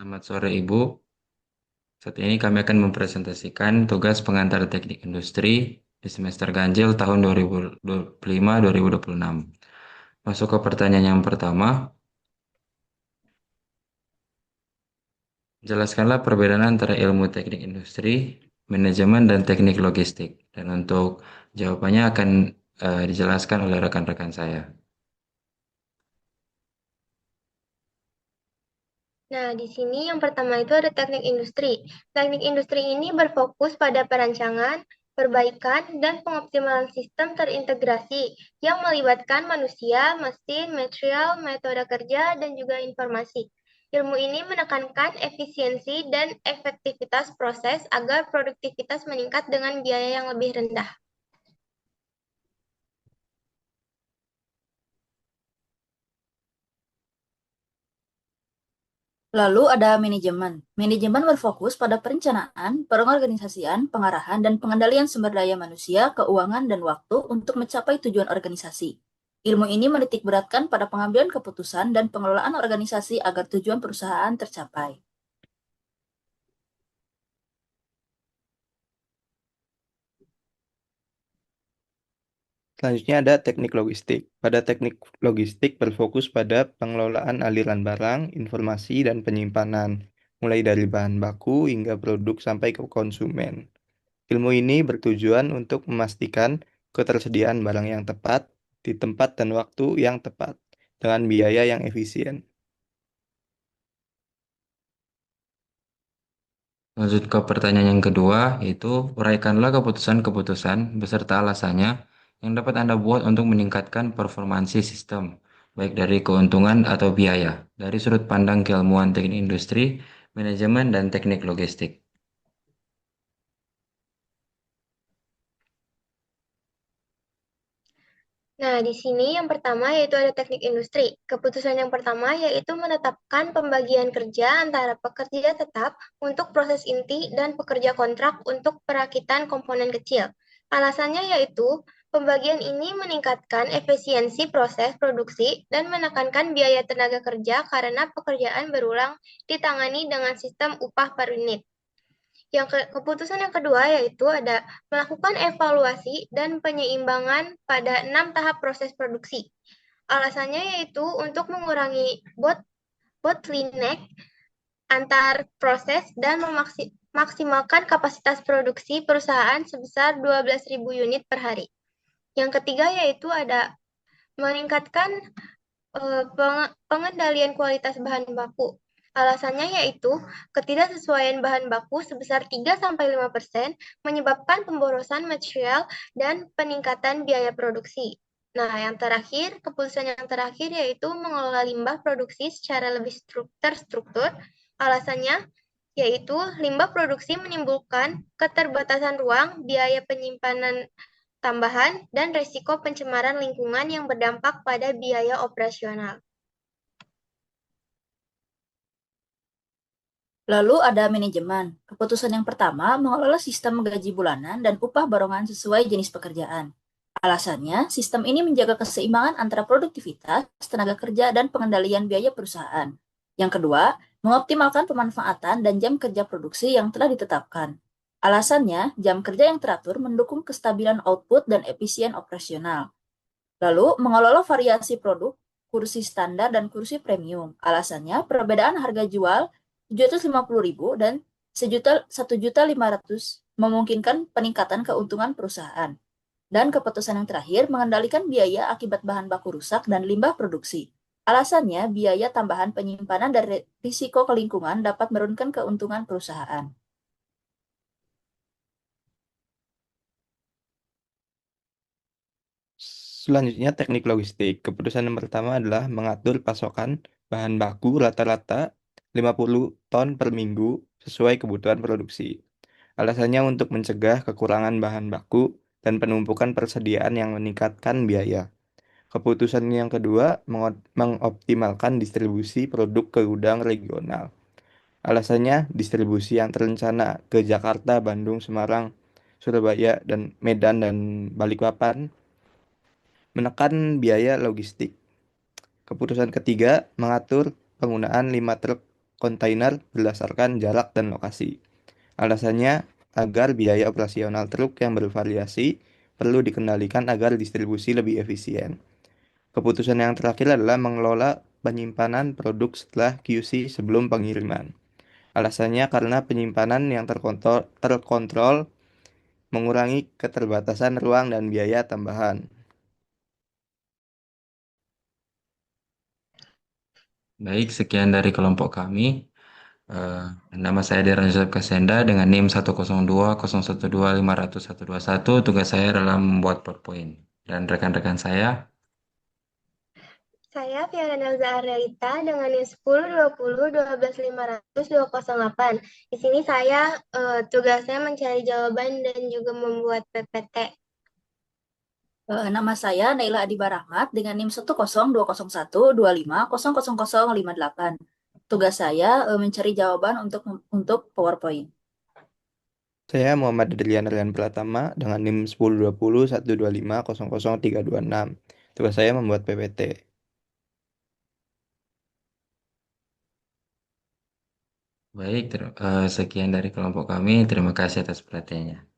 Selamat sore Ibu. Saat ini kami akan mempresentasikan tugas pengantar teknik industri di semester ganjil tahun 2025-2026. Masuk ke pertanyaan yang pertama. Jelaskanlah perbedaan antara ilmu teknik industri, manajemen, dan teknik logistik. Dan untuk jawabannya akan dijelaskan oleh rekan-rekan saya. Nah, di sini yang pertama itu ada teknik industri. Teknik industri ini berfokus pada perancangan, perbaikan, dan pengoptimalan sistem terintegrasi yang melibatkan manusia, mesin, material, metode kerja, dan juga informasi. Ilmu ini menekankan efisiensi dan efektivitas proses agar produktivitas meningkat dengan biaya yang lebih rendah. Lalu ada manajemen. Manajemen berfokus pada perencanaan, pengorganisasian, pengarahan, dan pengendalian sumber daya manusia, keuangan, dan waktu untuk mencapai tujuan organisasi. Ilmu ini menitik beratkan pada pengambilan keputusan dan pengelolaan organisasi agar tujuan perusahaan tercapai. Selanjutnya ada teknik logistik. Pada teknik logistik berfokus pada pengelolaan aliran barang, informasi, dan penyimpanan, mulai dari bahan baku hingga produk sampai ke konsumen. Ilmu ini bertujuan untuk memastikan ketersediaan barang yang tepat di tempat dan waktu yang tepat dengan biaya yang efisien. Lanjut ke pertanyaan yang kedua, yaitu uraikanlah keputusan-keputusan beserta alasannya yang dapat Anda buat untuk meningkatkan performansi sistem, baik dari keuntungan atau biaya, dari sudut pandang keilmuan teknik industri, manajemen, dan teknik logistik. Nah, di sini yang pertama yaitu ada teknik industri. Keputusan yang pertama yaitu menetapkan pembagian kerja antara pekerja tetap untuk proses inti dan pekerja kontrak untuk perakitan komponen kecil. Alasannya yaitu pembagian ini meningkatkan efisiensi proses produksi dan menekankan biaya tenaga kerja karena pekerjaan berulang ditangani dengan sistem upah per unit. Keputusan yang kedua yaitu ada melakukan evaluasi dan penyeimbangan pada 6 tahap proses produksi. Alasannya yaitu untuk mengurangi bottleneck antar proses dan memaksimalkan kapasitas produksi perusahaan sebesar 12.000 unit per hari. Yang ketiga yaitu ada meningkatkan pengendalian kualitas bahan baku. Alasannya yaitu ketidaksesuaian bahan baku sebesar 3-5% menyebabkan pemborosan material dan peningkatan biaya produksi. Nah, yang terakhir, keputusan yang terakhir yaitu mengelola limbah produksi secara lebih terstruktur. Alasannya yaitu limbah produksi menimbulkan keterbatasan ruang, biaya penyimpanan tambahan, dan risiko pencemaran lingkungan yang berdampak pada biaya operasional. Lalu ada manajemen. Keputusan yang pertama mengelola sistem gaji bulanan dan upah barongan sesuai jenis pekerjaan. Alasannya, sistem ini menjaga keseimbangan antara produktivitas, tenaga kerja, dan pengendalian biaya perusahaan. Yang kedua, mengoptimalkan pemanfaatan dan jam kerja produksi yang telah ditetapkan. Alasannya, jam kerja yang teratur mendukung kestabilan output dan efisien operasional. Lalu, mengelola variasi produk, kursi standar dan kursi premium. Alasannya, perbedaan harga jual 750.000 dan 1.500.000 memungkinkan peningkatan keuntungan perusahaan. Dan keputusan yang terakhir, mengendalikan biaya akibat bahan baku rusak dan limbah produksi. Alasannya, biaya tambahan penyimpanan dan risiko ke lingkungan dapat menurunkan keuntungan perusahaan. Selanjutnya teknik logistik. Keputusan yang pertama adalah mengatur pasokan bahan baku rata-rata 50 ton per minggu sesuai kebutuhan produksi. Alasannya untuk mencegah kekurangan bahan baku dan penumpukan persediaan yang meningkatkan biaya. Keputusan yang kedua, mengoptimalkan distribusi produk ke gudang regional. Alasannya, distribusi yang terencana ke Jakarta, Bandung, Semarang, Surabaya, dan Medan, dan Balikpapan menekan biaya logistik. Keputusan ketiga, mengatur penggunaan 5 truk kontainer berdasarkan jarak dan lokasi. Alasannya agar biaya operasional truk yang bervariasi perlu dikendalikan agar distribusi lebih efisien. Keputusan yang terakhir adalah mengelola penyimpanan produk setelah QC sebelum pengiriman. Alasannya karena penyimpanan yang terkontrol mengurangi keterbatasan ruang dan biaya tambahan. Baik, sekian dari kelompok kami. Eh, Nama saya Deran Yusuf Kasenda dengan NIM 10201250021. Tugas saya adalah membuat PowerPoint. Dan rekan-rekan saya, Saya Fiara Nelza Arelita dengan NIM 10 20 12 500 208. Di sini saya tugasnya mencari jawaban dan juga membuat PPT. Nama saya Naila Adiba Rahmat dengan NIM 1020125000058. Tugas saya mencari jawaban untuk PowerPoint. Saya Muhammad Adrian Rian Pratama dengan NIM 10201225000326. Tugas saya membuat PPT. baik, sekian dari kelompok kami. Terima kasih atas perhatiannya.